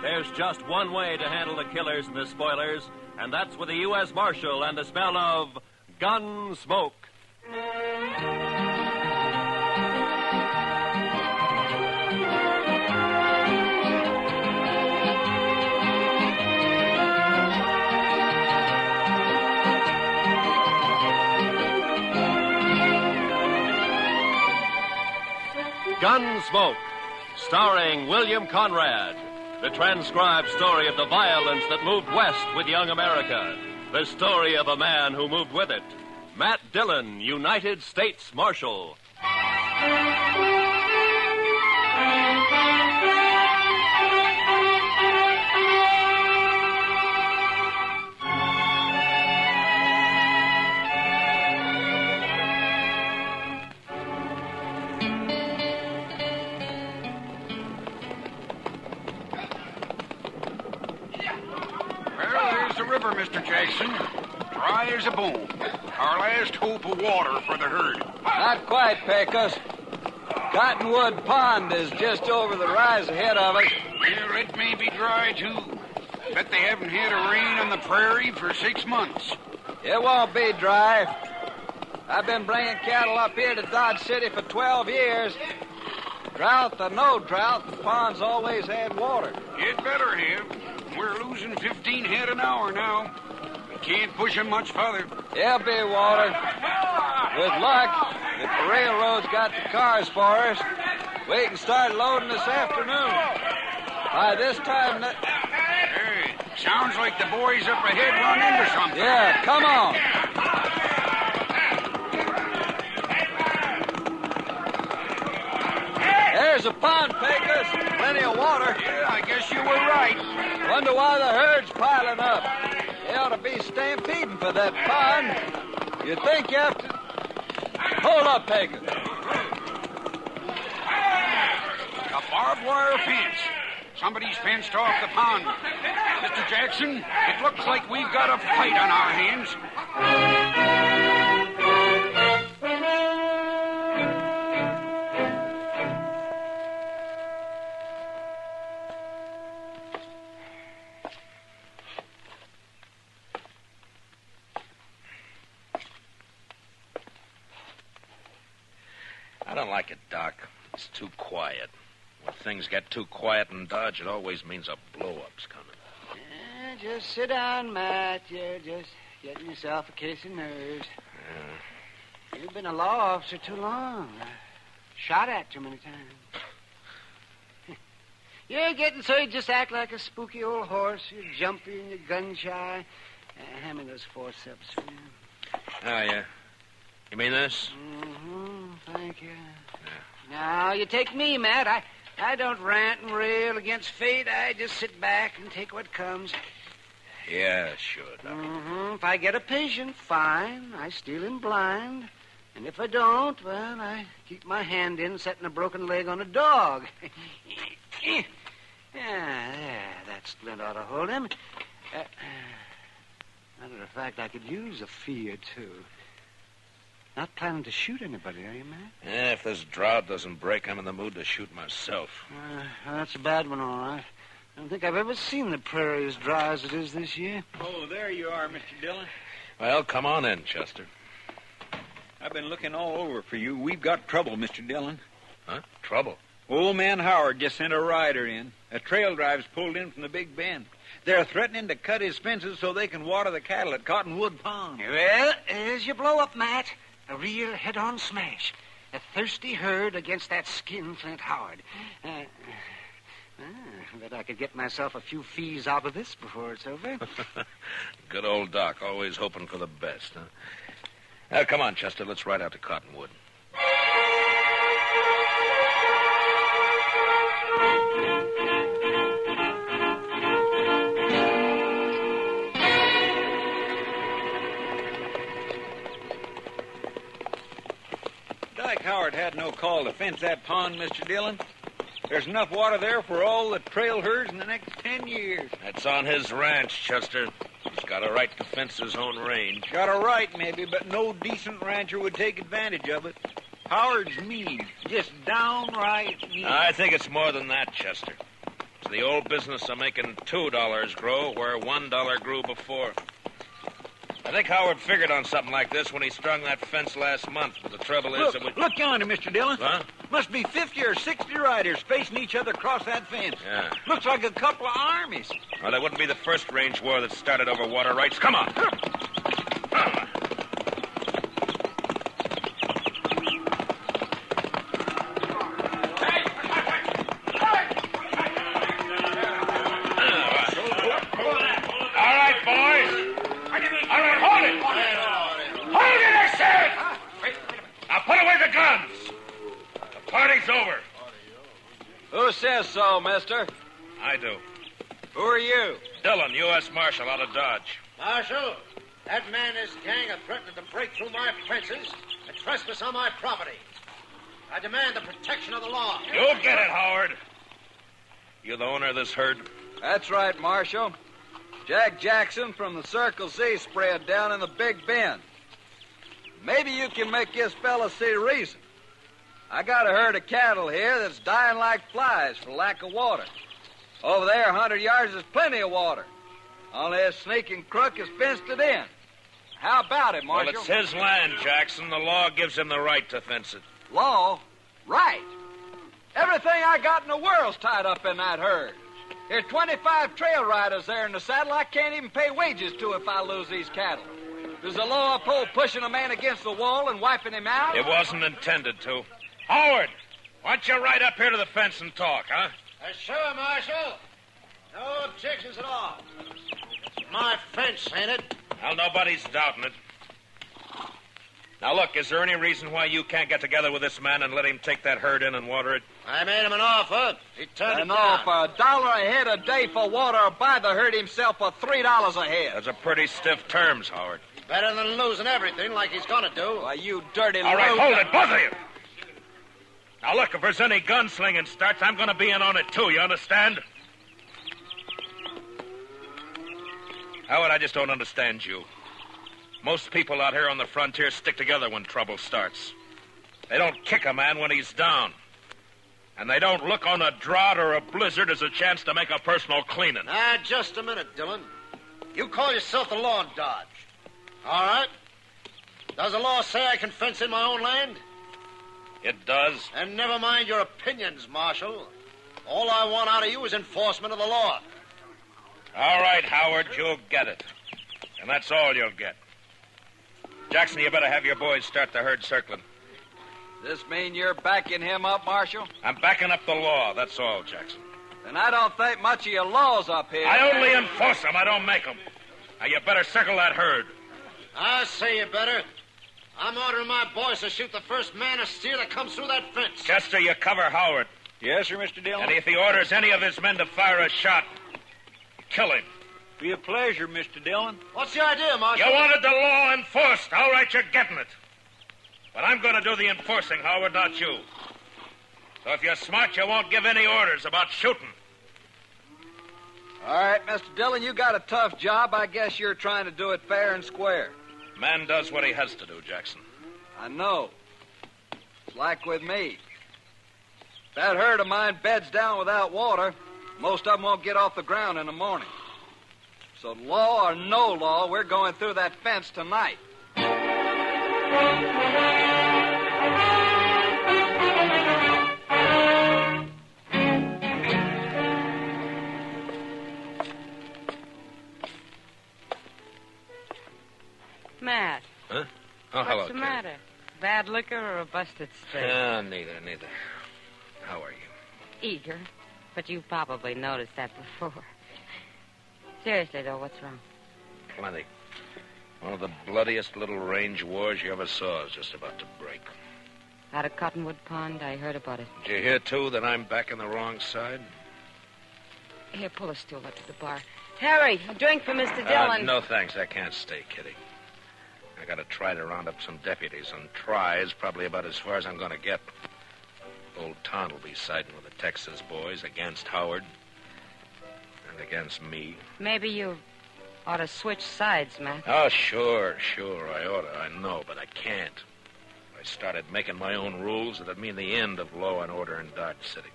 There's just one way to handle the killers and the spoilers, and that's with a U.S. Marshal and the smell of Gunsmoke. Gunsmoke, starring William Conrad. The transcribed story of the violence that moved west with young America. The story of a man who moved with it. Matt Dillon, United States Marshal. River, Mr. Jackson. Dry as a bone. Our last hope of water for the herd. Not quite, Pecos. Cottonwood Pond is just over the rise ahead of us. Well, it may be dry, too. Bet they haven't had a rain on the prairie for 6 months. It won't be dry. I've been bringing cattle up here to Dodge City for 12 years. Drought or no drought, the pond's always had water. It better have. We're losing 15 head an hour now. We can't push them much further. There'll be water. With luck, if the railroad's got the cars for us, we can start loading this afternoon. By this time... Hey, sounds like the boys up ahead run into something. Yeah, come on. There's a pond, Pecos. Plenty of water. Yeah, I guess you were right. Wonder why the herd's piling up. They ought to be stampeding for that pond. You think you have to... Hold up, Pecos. A barbed wire fence. Somebody's fenced off the pond. Mr. Jackson, it looks like we've got a fight on our hands. I don't like it, Doc. It's too quiet. When things get too quiet in Dodge, it always means a blow-up's coming. Just sit down, Matt. You're just getting yourself a case of nerves. You've been a law officer too long. Shot at too many times. You're getting so you just act like a spooky old horse. You're jumpy and you're gun-shy. Hand me those forceps. Oh, yeah. You mean this? Mm-hmm. Thank you. Yeah. Now, you take me, Matt. I don't rant and rail against fate. I just sit back and take what comes. Yeah, sure, Doc. Mm-hmm. If I get a patient, fine. I steal him blind. And if I don't, well, I keep my hand in setting a broken leg on a dog. Yeah, there. That splint ought to hold him. Matter of fact, I could use a fee or two. Not planning to shoot anybody, are you, Matt? Yeah, if this drought doesn't break, I'm in the mood to shoot myself. That's a bad one, all right. I don't think I've ever seen the prairie as dry as it is this year. Oh, there you are, Mr. Dillon. Well, come on in, Chester. I've been looking all over for you. We've got trouble, Mr. Dillon. Huh? Trouble? Old man Howard just sent a rider in. A trail drive's pulled in from the Big Bend. They're threatening to cut his fences so they can water the cattle at Cottonwood Pond. Well, there's your blow-up, Matt. A real head-on smash. A thirsty herd against that skinflint Howard. Bet I could get myself a few fees out of this before it's over. Good old Doc, always hoping for the best, huh? Now, come on, Chester, let's ride out to Cottonwood. Dyke Howard had no call to fence that pond, Mr. Dillon. There's enough water there for all the trail herds in the next 10 years. That's on his ranch, Chester. He's got a right to fence his own range. Got a right, maybe, but no decent rancher would take advantage of it. Howard's mean. Just downright mean. I think it's more than that, Chester. It's the old business of making $2 grow where $1 grew before. I think Howard figured on something like this when he strung that fence last month, but the trouble is that we... Look yonder, Mr. Dillon. Huh? Must be 50 or 60 riders facing each other across that fence. Yeah. Looks like a couple of armies. Well, that wouldn't be the first range war that started over water rights. Come on. Over. Who says so, mister? I do. Who are you? Dillon, U.S. Marshal out of Dodge. Marshal, that man and his gang are threatening to break through my fences and trespass on my property. I demand the protection of the law. You'll get it, Howard. You the owner of this herd? That's right, Marshal. Jack Jackson from the Circle Z spread down in the Big Bend. Maybe you can make this fella see reason. I got a herd of cattle here that's dying like flies for lack of water. Over there, 100 yards, is plenty of water. Only a sneaking crook has fenced it in. How about it, Marshal? Well, it's his land, Jackson. The law gives him the right to fence it. Law? Right. Everything I got in the world's tied up in that herd. There's 25 trail riders there in the saddle I can't even pay wages to if I lose these cattle. Does the law uphold pushing a man against the wall and wiping him out? It wasn't intended to. Howard, why don't you ride up here to the fence and talk, huh? Sure, Marshal. No objections at all. It's my fence, ain't it? Well, nobody's doubting it. Now, look, is there any reason why you can't get together with this man and let him take that herd in and water it? I made him an offer. He turned it No, down. for $1 a head a day for water, or buy the herd himself for $3 a head. That's a pretty stiff terms, Howard. Better than losing everything like he's gonna do. Why, you dirty All right, loser. hold it, both of you. Now, look, if there's any gunslinging starts, I'm going to be in on it, too, you understand? Howard, I just don't understand you. Most people out here on the frontier stick together when trouble starts. They don't kick a man when he's down. And they don't look on a drought or a blizzard as a chance to make a personal cleaning. Just a minute, Dillon. You call yourself the law in Dodge. All right. Does the law say I can fence in my own land? It does. And never mind your opinions, Marshal. All I want out of you is enforcement of the law. All right, Howard, you'll get it. And that's all you'll get. Jackson, you better have your boys start the herd circling. This mean you're backing him up, Marshal? I'm backing up the law, that's all, Jackson. Then I don't think much of your laws up here. I only enforce them, I don't make them. Now, you better circle that herd. I say you better. I'm ordering my boys to shoot the first man or steer that comes through that fence. Chester, you cover Howard. Yes, sir, Mr. Dillon. And if he orders any of his men to fire a shot, kill him. Be a pleasure, Mr. Dillon. What's the idea, Marshal? You wanted the law enforced. All right, you're getting it. But I'm going to do the enforcing, Howard, not you. So if you're smart, you won't give any orders about shooting. All right, Mr. Dillon, you got a tough job. I guess you're trying to do it fair and square. Man does what he has to do, Jackson. I know. It's like with me. If that herd of mine beds down without water, most of them won't get off the ground in the morning. So law or no law, we're going through that fence tonight. Matt. Huh? Oh, hello, What's the matter? Bad liquor or a busted steak? Neither. How are you? Eager. But you've probably noticed that before. Seriously, though, what's wrong? Plenty. One of the bloodiest little range wars you ever saw is just about to break. Out of Cottonwood Pond, I heard about it. Did you hear, too, that I'm back on the wrong side? Here, pull a stool up to the bar. Harry, a drink for Mr. Dillon. No, thanks. I can't stay, Kitty. I gotta try to round up some deputies, and try is probably about as far as I'm gonna get. Old Ton will be siding with the Texas boys against Howard and against me. Maybe you ought to switch sides, Matt. Oh, sure, I oughta. I know, but I can't. If I started making my own rules, it'd mean the end of law and order in Dodge City.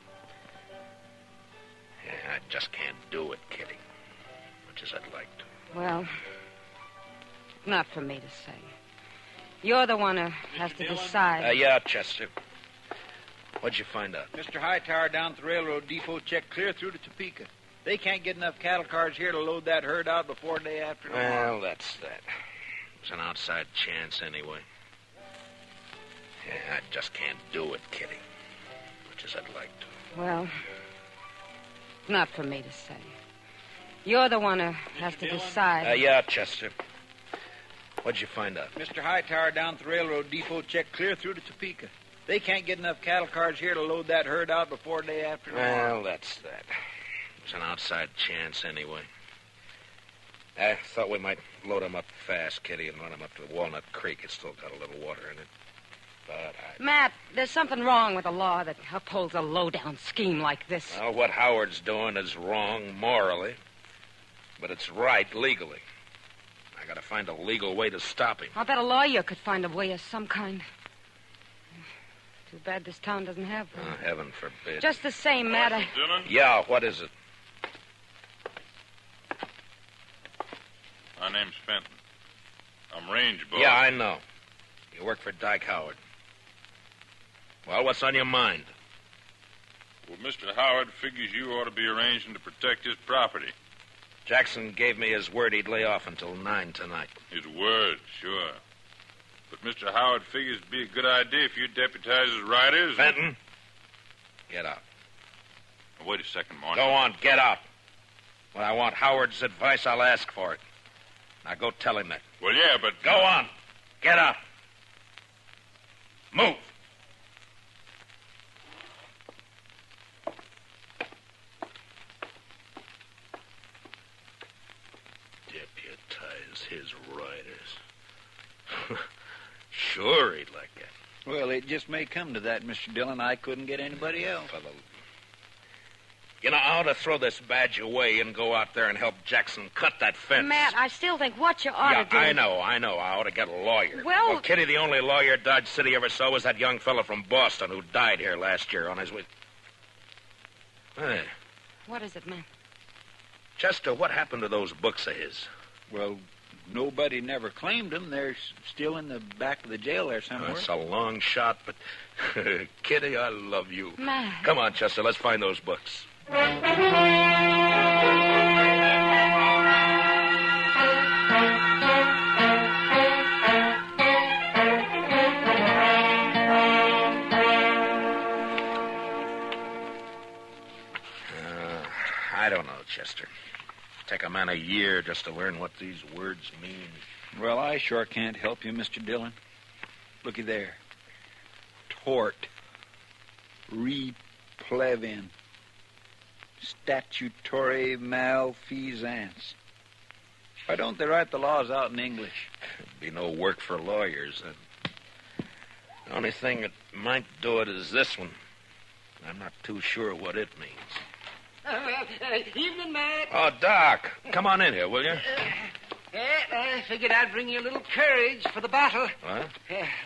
Yeah, I just can't do it, Kitty. Much as I'd like to. Well, not for me to say. You're the one who has to decide. Yeah, Chester. What'd you find out? Mr. Hightower down at the railroad depot checked clear through to Topeka. They can't get enough cattle cars here to load that herd out before day after tomorrow. Well, that's that. It's an outside chance anyway. Yeah, I just can't do it, Kitty. Much as I'd like to. Well, not for me to say. You're the one who has to decide. Yeah, Chester. What'd you find out? Mr. Hightower down at the railroad depot checked clear through to Topeka. They can't get enough cattle cars here to load that herd out before day after tomorrow. Well, that's that. It's an outside chance anyway. I thought we might load them up fast, Kitty, and run them up to Walnut Creek. It's still got a little water in it. But Matt, there's something wrong with a law that upholds a low-down scheme like this. Well, what Howard's doing is wrong morally, but it's right legally. I gotta find a legal way to stop him. I'll bet a lawyer could find a way of some kind. Too bad this town doesn't have one. Oh, heaven forbid. Just the same, Matt, I... Dillon? Yeah, what is it? My name's Fenton. I'm range boss. Yeah, I know. You work for Dyke Howard. Well, what's on your mind? Well, Mr. Howard figures you ought to be arranging to protect his property. Jackson gave me his word he'd lay off until 9 tonight. His word, sure. But Mr. Howard figures it'd be a good idea if you deputize his riders. Fenton, get out. Oh, wait a second, Marshal. Go on, get out. When I want Howard's advice, I'll ask for it. Now go tell him that. Well, yeah, but... Go on. Get out. Move. Deputize his riders. Sure, he'd like that. Well, it just may come to that, Mr. Dillon. I couldn't get anybody else. You know, I ought to throw this badge away and go out there and help Jackson cut that fence. Matt, I still think what you ought to do... I know. I ought to get a lawyer. Well, Kitty, the only lawyer Dodge City ever saw was that young fella from Boston who died here last year on his way... Hey, what is it, Matt? Chester, what happened to those books of his? Well, nobody never claimed them. They're still in the back of the jail there somewhere. That's a long shot, but... Kitty, I love you. Matt. Come on, Chester, let's find those books. I don't know, Chester. Take a man a year just to learn what these words mean. Well, I sure can't help you, Mr. Dillon. Looky there. Tort. Replevin. Statutory malfeasance. Why don't they write the laws out in English? There'd be no work for lawyers. The only thing that might do it is this one. I'm not too sure what it means. Evening, Matt. Oh, Doc, come on in here, will you? I figured I'd bring you a little courage for the battle. What?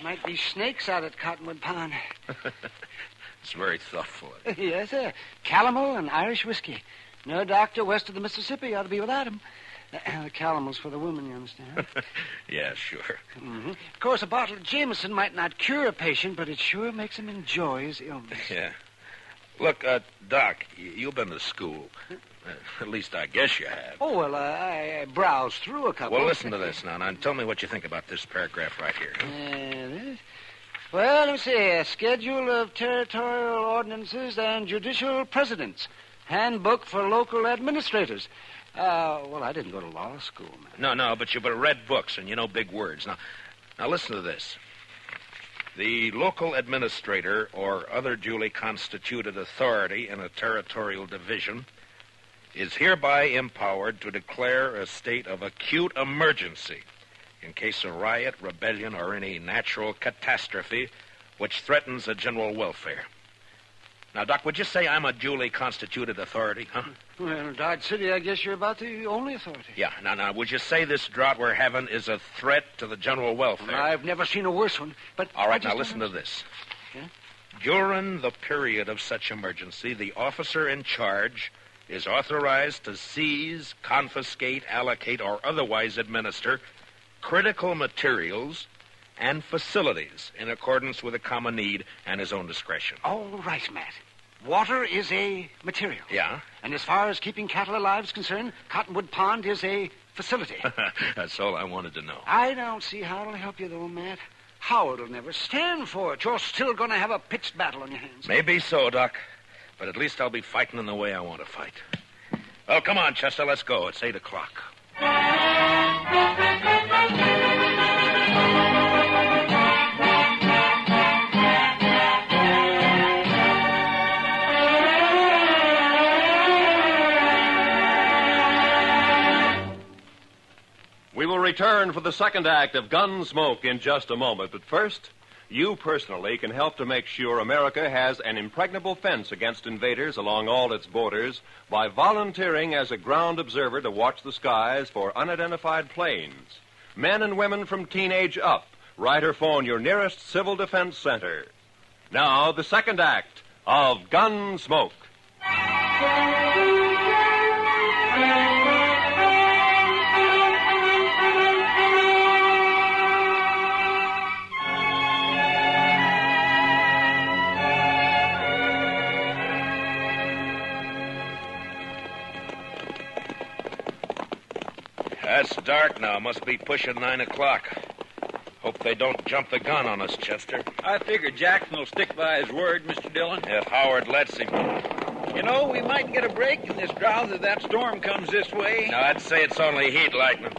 Might be snakes out at Cottonwood Pond. It's very thoughtful. Yes, sir. Calomel and Irish whiskey. No doctor west of the Mississippi ought to be without him. The calomel's for the women, you understand? Yeah, sure. Mm-hmm. Of course, a bottle of Jameson might not cure a patient, but it sure makes him enjoy his illness. Yeah. Look, Doc, you've been to school. At least I guess you have. Oh, well, I browsed through a couple. Well, listen to this now, and tell me what you think about this paragraph right here. This? Well, let me see. A schedule of territorial ordinances and judicial precedents. Handbook for local administrators. Well, I didn't go to law school, man. No, but you've read books, and you know big words. Now listen to this. The local administrator or other duly constituted authority in a territorial division is hereby empowered to declare a state of acute emergency in case of riot, rebellion, or any natural catastrophe which threatens the general welfare. Now, Doc, would you say I'm a duly constituted authority, huh? Well, Dodge City, I guess you're about the only authority. Yeah. Now, would you say this drought we're having is a threat to the general welfare? Well, I've never seen a worse one, but... All right, now listen to this. Yeah? During the period of such emergency, the officer in charge is authorized to seize, confiscate, allocate, or otherwise administer critical materials and facilities in accordance with a common need and his own discretion. All right, Matt. Water is a material. Yeah? And as far as keeping cattle alive is concerned, Cottonwood Pond is a facility. That's all I wanted to know. I don't see how it'll help you, though, Matt. Howard will never stand for it. You're still going to have a pitched battle on your hands. Maybe so, Doc. But at least I'll be fighting in the way I want to fight. Well, come on, Chester, let's go. It's 8 o'clock. We will return for the second act of Gunsmoke in just a moment. But first, you personally can help to make sure America has an impregnable fence against invaders along all its borders by volunteering as a ground observer to watch the skies for unidentified planes. Men and women from teenage up, write or phone your nearest Civil Defense Center. Now, the second act of Gunsmoke. It's dark now. Must be pushing 9 o'clock. Hope they don't jump the gun on us, Chester. I figure Jackson will stick by his word, Mr. Dillon. If Howard lets him. You know, we might get a break in this drought if that storm comes this way. No, I'd say it's only heat lightning.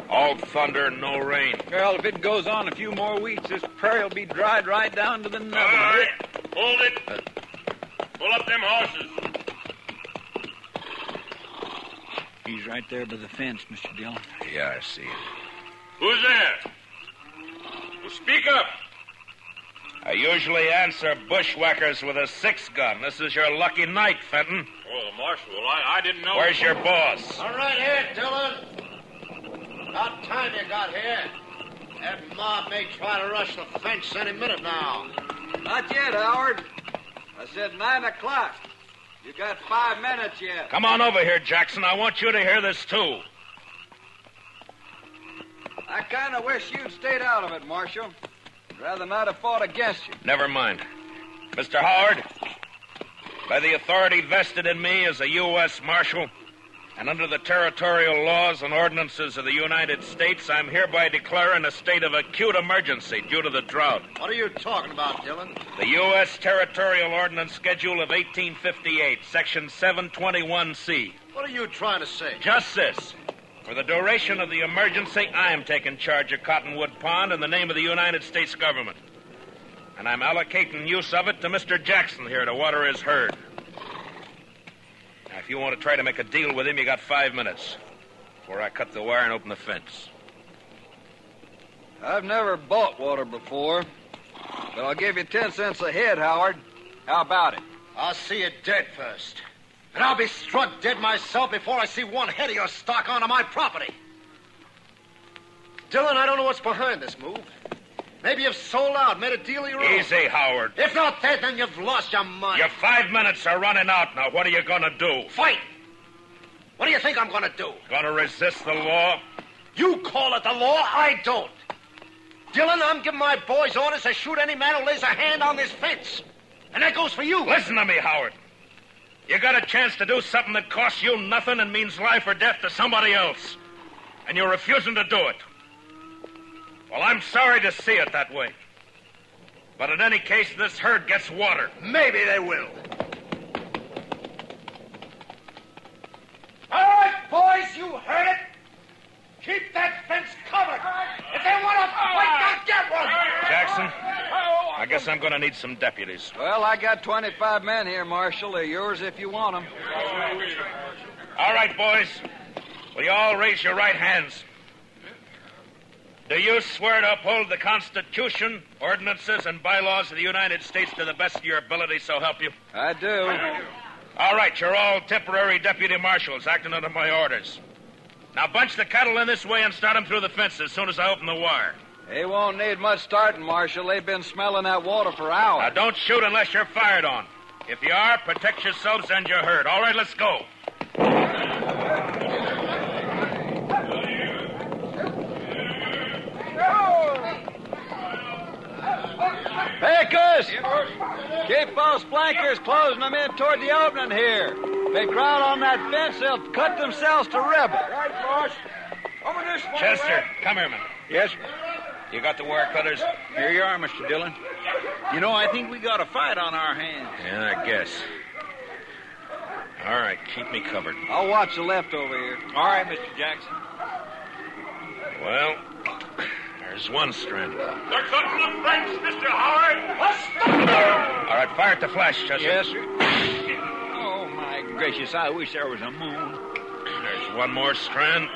All thunder and no rain. Well, if it goes on a few more weeks, this prairie will be dried right down to the nubbin. All right. Hold it. Pull up them horses. He's right there by the fence, Mr. Dillon. Yeah, I see it. Who's there? Well, speak up. I usually answer bushwhackers with a 6-gun. This is your lucky night, Fenton. Oh, Marshal, I didn't know. Where's your boss? All right here, Dillon. About time you got here. That mob may try to rush the fence any minute now. Not yet, Howard. I said 9 o'clock. You got 5 minutes yet. Come on over here, Jackson. I want you to hear this, too. I kind of wish you'd stayed out of it, Marshal. I'd rather not have fought against you. Never mind. Mr. Howard, by the authority vested in me as a U.S. Marshal, and under the territorial laws and ordinances of the United States, I'm hereby declaring a state of acute emergency due to the drought. What are you talking about, Dillon? The U.S. Territorial Ordinance Schedule of 1858, Section 721C. What are you trying to say? Just this. For the duration of the emergency, I am taking charge of Cottonwood Pond in the name of the United States government. And I'm allocating use of it to Mr. Jackson here to water his herd. Now, if you want to try to make a deal with him, you got 5 minutes before I cut the wire and open the fence. I've never bought water before, but I'll give you 10 cents a head, Howard. How about it? I'll see you dead first. And I'll be struck dead myself before I see one head of your stock onto my property. Dillon, I don't know what's behind this move. Maybe you've sold out, made a deal of your own. Easy, Howard. If not that, then you've lost your mind. Your 5 minutes are running out now. What are you going to do? Fight! What do you think I'm going to do? Going to resist the law? You call it the law, I don't. Dillon, I'm giving my boys orders to shoot any man who lays a hand on this fence. And that goes for you. Listen to me, Howard. You got a chance to do something that costs you nothing and means life or death to somebody else. And you're refusing to do it. Well, I'm sorry to see it that way. But in any case, this herd gets water. Maybe they will. All right, boys, you heard it. Keep that fence covered. If they want to fight, they'll get one. Jackson, I guess I'm going to need some deputies. Well, I got 25 men here, Marshal. They're yours if you want them. All right, boys. Will you all raise your right hands? Do you swear to uphold the Constitution, ordinances, and bylaws of the United States to the best of your ability, so help you? I do. All right, you're all temporary deputy marshals acting under my orders. Now bunch the cattle in this way and start them through the fence as soon as I open the wire. They won't need much starting, Marshal. They've been smelling that water for hours. Now don't shoot unless you're fired on. If you are, protect yourselves and your herd. All right, let's go. Pecos! Keep those flankers closing them in toward the opening here. If they crowd on that fence, they'll cut themselves to ribbon. Right, boss. Over this way. Chester, come here, man. Yes, You got the wire cutters? here you are, Mr. Dillon. You know, I think we got a fight on our hands. Yeah, I guess. All right, keep me covered. I'll watch the left over here. All right, Mr. Jackson. Well, there's one strand. They're cutting the French, Mr. Howard. All right, fire at the flash, Chester. Yes, sir. Oh, my gracious, I wish there was a moon. There's one more strand.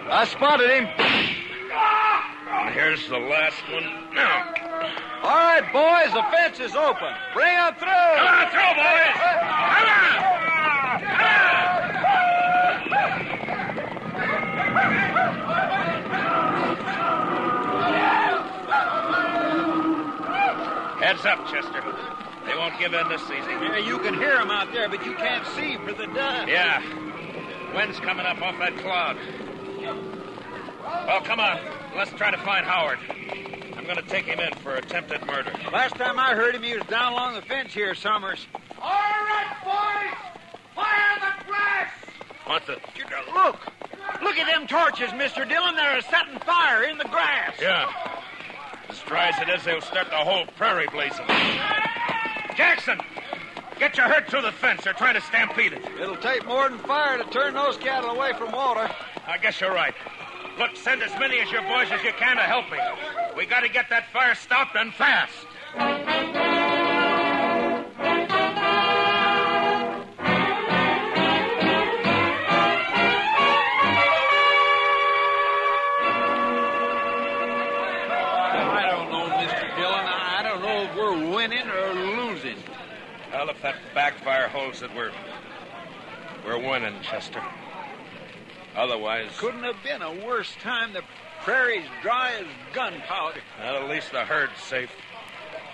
I spotted him. And here's the last one. Now, All right, boys, the fence is open. Bring them through. come on through, boys. Come on. Heads up, Chester. They won't give in this easy. Yeah, you can hear them out there, but you can't see for the dust. Yeah. Wind's coming up off that cloud. Well, come on. Let's try to find Howard. I'm going to take him in for attempted murder. Last time I heard him, he was down along the fence here, Summers. All right, boys. Fire the grass. What the? Look! Look at them torches, Mr. Dillon. They're setting fire in the grass. Yeah. As dry as it is, they'll start the whole prairie blazing. Jackson! Get your herd through the fence. They're trying to stampede it. It'll take more than fire to turn those cattle away from water. I guess you're right. Look, send as many of your boys as you can to help me. We got to get that fire stopped and fast. I don't know, Mr. Dillon. I don't know if we're winning or losing. Well, if that backfire holds it, we're winning, Chester. Otherwise, Couldn't have been a worse time. The prairie's dry as gunpowder. well, at least the herd's safe.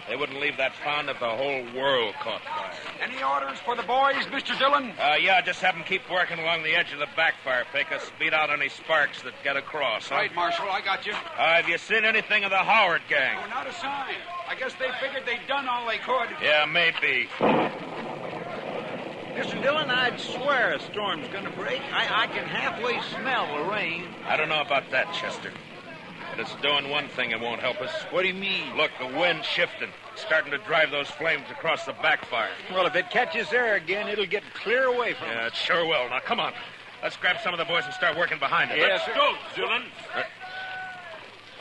They wouldn't leave that pond if the whole world caught fire. Any orders for the boys, Mr. Dillon? Yeah, just have them keep working along the edge of the backfire, Pecos. Beat out any sparks that get across. Huh? Right, Marshal, I got you. Have you seen anything of the Howard gang? Oh, not a sign. I guess they figured they'd done all they could. Yeah, maybe. Mr. Dillon, I'd swear a storm's going to break. I can halfway smell the rain. I don't know about that, Chester. But it's doing one thing it won't help us. What do you mean? Look, the wind's shifting. Starting to drive those flames across the backfire. Well, if it catches there again, it'll get clear away from Yeah, us. it sure will. Now, come on. Let's grab some of the boys and start working behind it. Yes, sir. Go, Dillon.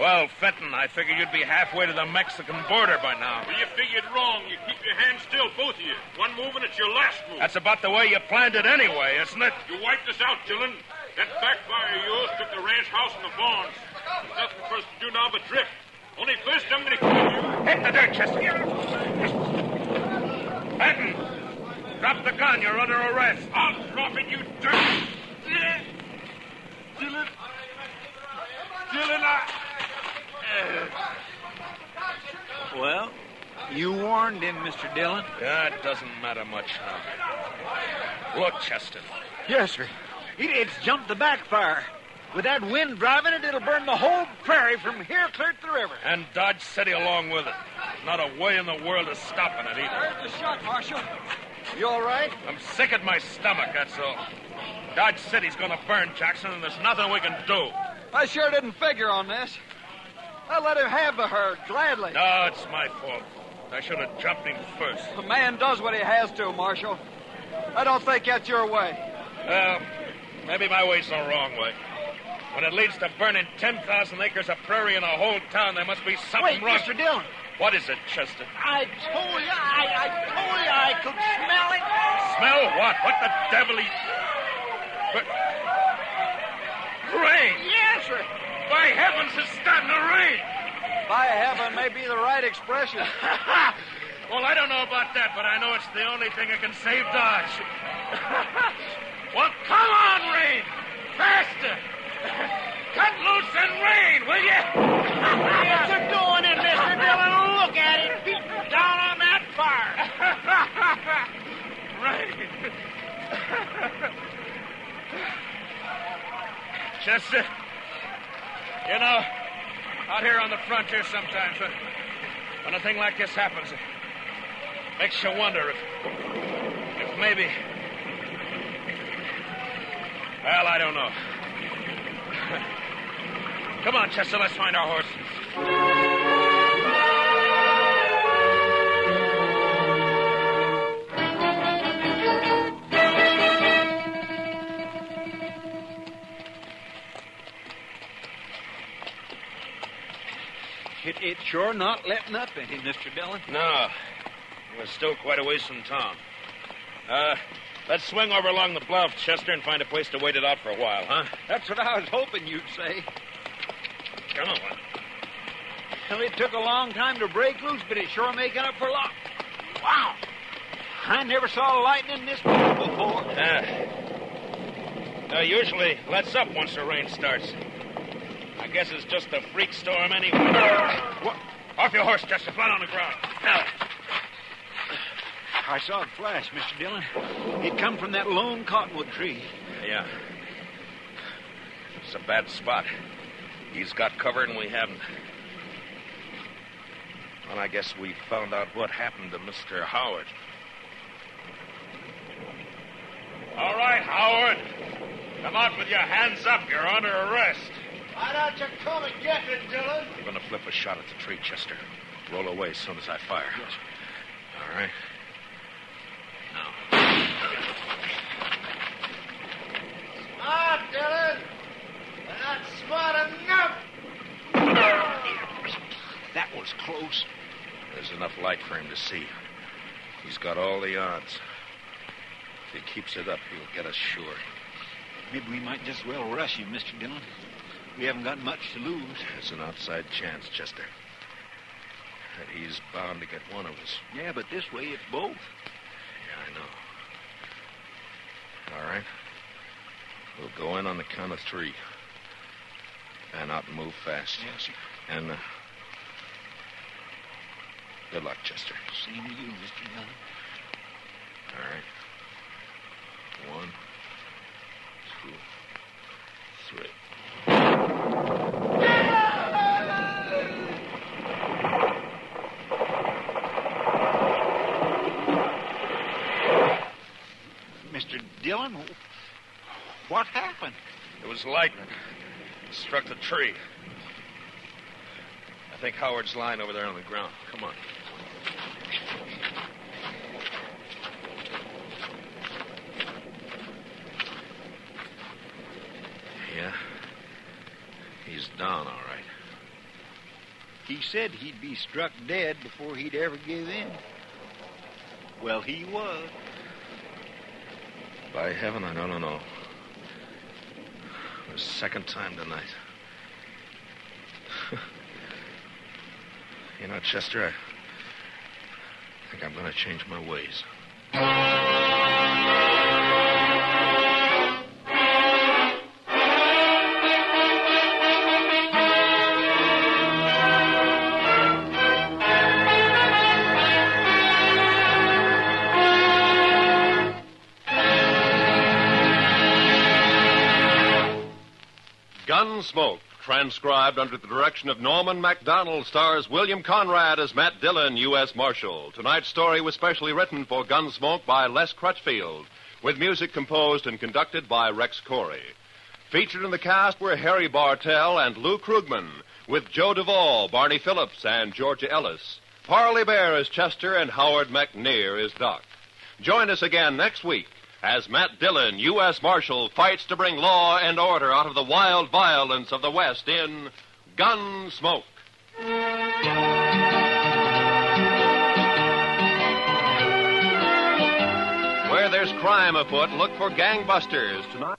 Well, Fenton, I figured you'd be halfway to the Mexican border by now. Well, you figured wrong. You keep your hands still, both of you. One move and it's your last move. That's about the way you planned it anyway, isn't it? You wiped us out, Dillon. That backfire of yours took the ranch house and the barns. There's nothing for us to do now but drift. Only first I'm going to kill you. Hit the dirt, Chester. Fenton, drop the gun. You're under arrest. I'll drop it, you dirt. Dillon. Dillon, Well, you warned him, Mr. Dillon. Yeah, it doesn't matter much now. Look, Chester. Yes, sir. It's jumped the backfire. With that wind driving it, it'll burn the whole prairie from here clear to the river. And Dodge City along with it. Not a way in the world of stopping it either. There's the shot, Marshal. You all right? I'm sick at my stomach, that's all. Dodge City's gonna burn, Jackson, and there's nothing we can do. I sure didn't figure on this. I let him have the herd, gladly. No, it's my fault. I should have jumped him first. A man does what he has to, Marshal. I don't think that's your way. Well, maybe my way's the wrong way. When it leads to burning 10,000 acres of prairie in a whole town, there must be something Wait, wrong. Mr. Dillon. What is it, Chester? I told you I could smell it. Smell what? What the devil? But... Rain! Yes, sir. By heavens, it's starting to rain! By heaven may be the right expression. Well, I don't know about that, but I know it's the only thing that can save Dodge. Well, come on, rain! Faster! Cut loose and rain, will you? Yes, they're doing it, Mr. Dillon. Look at it. Beat down on that fire. Chester. You know, out here on the frontier sometimes, when a thing like this happens, it makes you wonder if maybe... Well, I don't know. Come on, Chester, let's find our horses. It's sure not letting up any, Mr. Dillon. No. We're still quite a ways from town. Let's swing over along the bluff, Chester, and find a place to wait it out for a while, huh? That's what I was hoping you'd say. Come on. Well, it took a long time to break loose, but it's sure making up for lots. Wow! I never saw lightning this big before. Usually lets up once the rain starts. I guess it's just a freak storm anyway. What? Off your horse, Chester. Flat on the ground. Now. I saw it flash, Mr. Dillon. It come from that lone cottonwood tree. Yeah. It's a bad spot. He's got cover and we haven't. Well, I guess we found out what happened to Mr. Howard. All right, Howard. Come out with your hands up. You're under arrest. Why don't you come and get it, Dillon? You're going to flip a shot at the tree, Chester. Roll away as soon as I fire. Yes. All right. Now. Smart, Dillon. But not smart enough. That was close. There's enough light for him to see. He's got all the odds. If he keeps it up, he'll get us sure. Maybe we might just well rush him, Mr. Dillon. We haven't got much to lose. It's an outside chance, Chester. That he's bound to get one of us. Yeah, but this way it's both. Yeah, I know. All right. We'll go in on the count of 3. Fan out and move fast. Yes, sir. And, good luck, Chester. Same to you, Mr. Dillon. All right. 1, 2, 3. Mr. Dillon, what happened? It was lightning. It struck the tree. I think Howard's lying over there on the ground. Come on. Yeah. He's down, all right. He said he'd be struck dead before he'd ever give in. Well, he was. By heaven, I don't know. The second time tonight. You know, Chester, I think I'm going to change my ways. Gunsmoke, transcribed under the direction of Norman MacDonald, stars William Conrad as Matt Dillon, U.S. Marshal. Tonight's story was specially written for Gunsmoke by Les Crutchfield, with music composed and conducted by Rex Corey. Featured in the cast were Harry Bartell and Lou Krugman, with Joe Duvall, Barney Phillips, and Georgia Ellis. Parley Bear is Chester, and Howard McNear is Doc. Join us again next week as Matt Dillon, U.S. Marshal, fights to bring law and order out of the wild violence of the West in Gunsmoke. Where there's crime afoot, look for gangbusters tonight.